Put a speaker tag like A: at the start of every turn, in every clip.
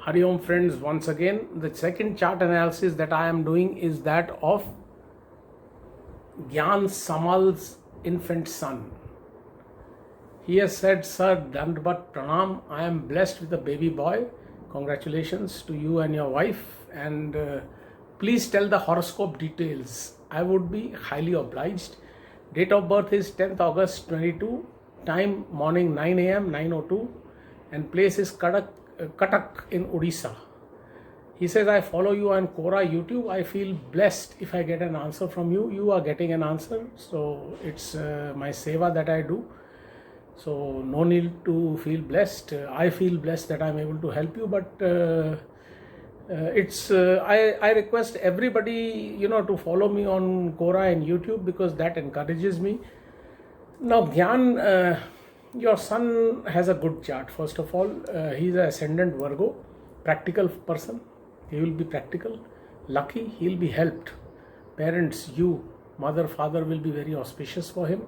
A: Hari Om friends, once again, the second chart analysis that I am doing is that of Gyan'S infant son. He has said, Sir, Dandvat Pranam, I am blessed with a baby boy. Congratulations to you and your wife. And please tell the horoscope details. I would be highly obliged. Date of birth is 10th August 22. Time morning 9 a.m. 9:02. And place is Cuttack in Odisha. He says, I follow you on Quora YouTube. I feel blessed if I get an answer from you. You are getting an answer. So it's my seva that I do. So no need to feel blessed. I feel blessed that I'm able to help you. But I request everybody, to follow me on Quora and YouTube because that encourages me. Now, Gyan, your son has a good chart. First of all, he's an ascendant Virgo, practical person. He will be practical, lucky, he'll be helped. Parents, you, mother, father will be very auspicious for him.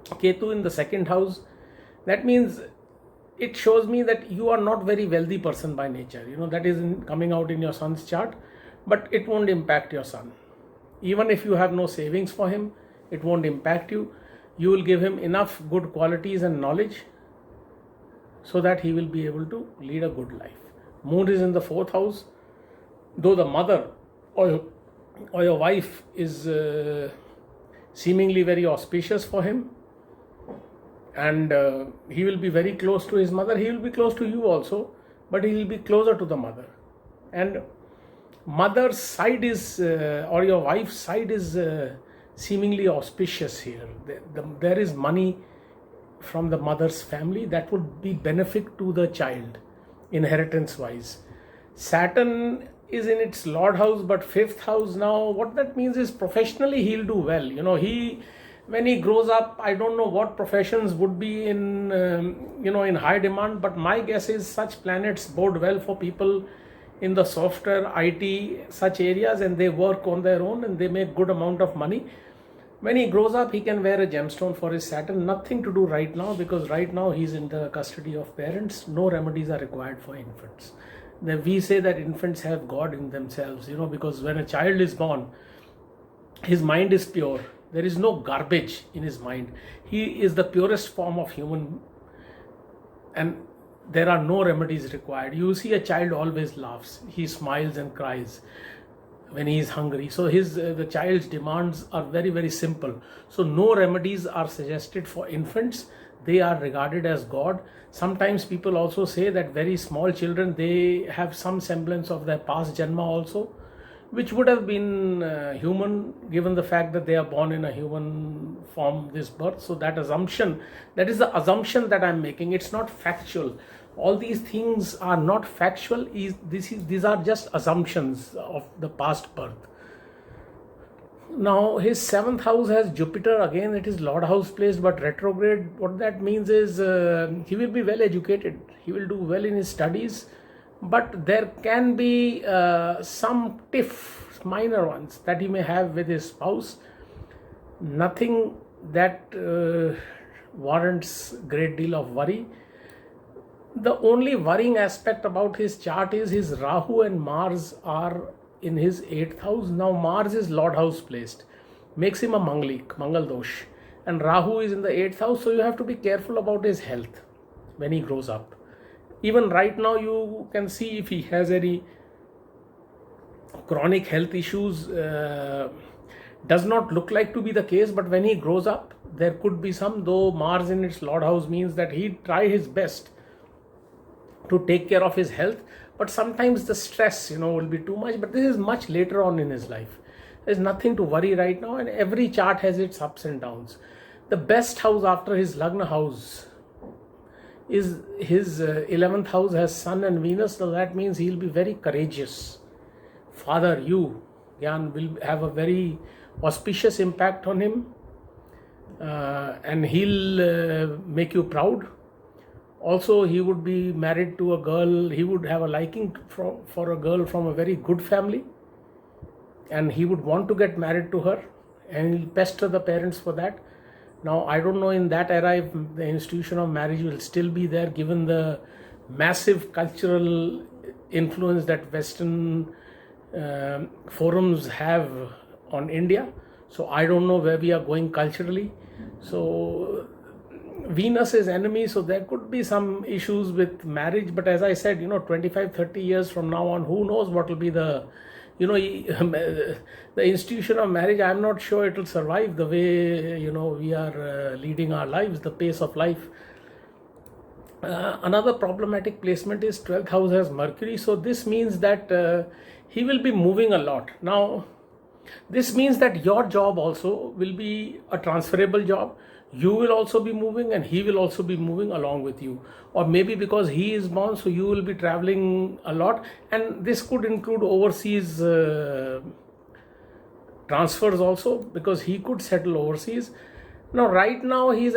A: Ketu in the second house, that means it shows me that you are not very wealthy person by nature. That is coming out in your son's chart, but it won't impact your son. Even if you have no savings for him, it won't impact you. You will give him enough good qualities and knowledge so that he will be able to lead a good life. Moon is in the fourth house. Though the mother or your wife is seemingly very auspicious for him, and he will be very close to his mother, he will be close to you also, but he will be closer to the mother. And mother's side is, or your wife's side is seemingly auspicious here. There is money from the mother's family that would be benefit to the child, inheritance wise. Saturn is in its Lord house, but fifth house now. What that means is professionally he'll do well. When he grows up, I don't know what professions would be in in high demand, but my guess is such planets bode well for people in the software, IT, such areas, and they work on their own and they make good amount of money. When he grows up, he can wear a gemstone for his Saturn. Nothing to do right now because right now he's in the custody of parents. No remedies are required for infants. Then we say that infants have God in themselves, because when a child is born, his mind is pure. There is no garbage in his mind. He is the purest form of human, and there are no remedies required. You see a child always laughs. He smiles and cries when he is hungry. So the child's demands are very, very simple. So no remedies are suggested for infants. They are regarded as God. Sometimes people also say that very small children, they have some semblance of their past janma also, which would have been human given the fact that they are born in a human form this birth. So that is the assumption that I'm making. It's not factual. All these things are not factual. These are just assumptions of the past birth. Now his seventh house has Jupiter. Again, it is Lord house placed but retrograde. What that means is he will be well educated. He will do well in his studies. But there can be some tiff, minor ones, that he may have with his spouse. Nothing that warrants great deal of worry. The only worrying aspect about his chart is his Rahu and Mars are in his 8th house. Now Mars is Lord house placed, makes him a Mangalik, Mangal Dosh. And Rahu is in the 8th house, so you have to be careful about his health when he grows up. Even right now you can see if he has any chronic health issues. Does not look like to be the case, but when he grows up, there could be some, though Mars in its Lord house means that he'd try his best to take care of his health, but sometimes the stress, will be too much, but this is much later on in his life. There's nothing to worry right now, and every chart has its ups and downs. The best house after his Lagna house is his 11th house has Sun and Venus, so that means he'll be very courageous. Father, you, Gyan, will have a very auspicious impact on him, and he'll make you proud. Also, he would be married to a girl, he would have a liking for a girl from a very good family, and he would want to get married to her, and he'll pester the parents for that. Now, I don't know in that era if the institution of marriage will still be there given the massive cultural influence that Western forums have on India. So I don't know where we are going culturally. So Venus is enemy, so there could be some issues with marriage. But as I said, 25, 30 years from now on, who knows what will be the, the institution of marriage. I'm not sure it will survive the way, we are leading our lives, the pace of life. Another problematic placement is 12th house has Mercury. So this means that he will be moving a lot. Now, this means that your job also will be a transferable job. You will also be moving and he will also be moving along with you. Or maybe because he is born, so you will be traveling a lot. And this could include overseas transfers also, because he could settle overseas. Now, right now, he's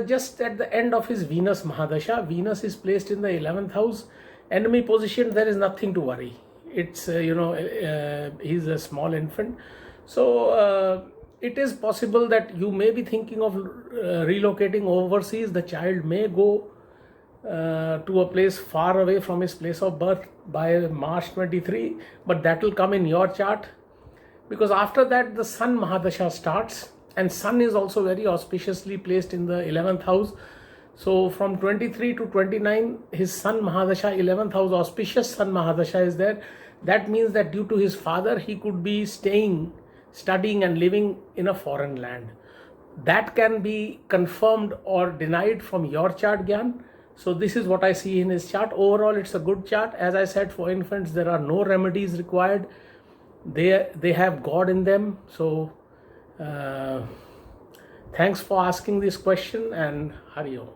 A: just at the end of his Venus Mahadasha. Venus is placed in the 11th house. Enemy position, there is nothing to worry. It's, he's a small infant. So, it is possible that you may be thinking of relocating overseas. The child may go to a place far away from his place of birth by March 23, but that will come in your chart, because after that the Sun Mahadasha starts, and Sun is also very auspiciously placed in the 11th house. So from 23 to 29, his Sun Mahadasha, 11th house, auspicious Sun Mahadasha is there. That means that due to his father, he could be studying and living in a foreign land. That can be confirmed or denied from your chart, Gyan. So this is what I see in his chart. Overall, it's a good chart. As I said, for infants, there are no remedies required. They have God in them. So thanks for asking this question, and Hari Om.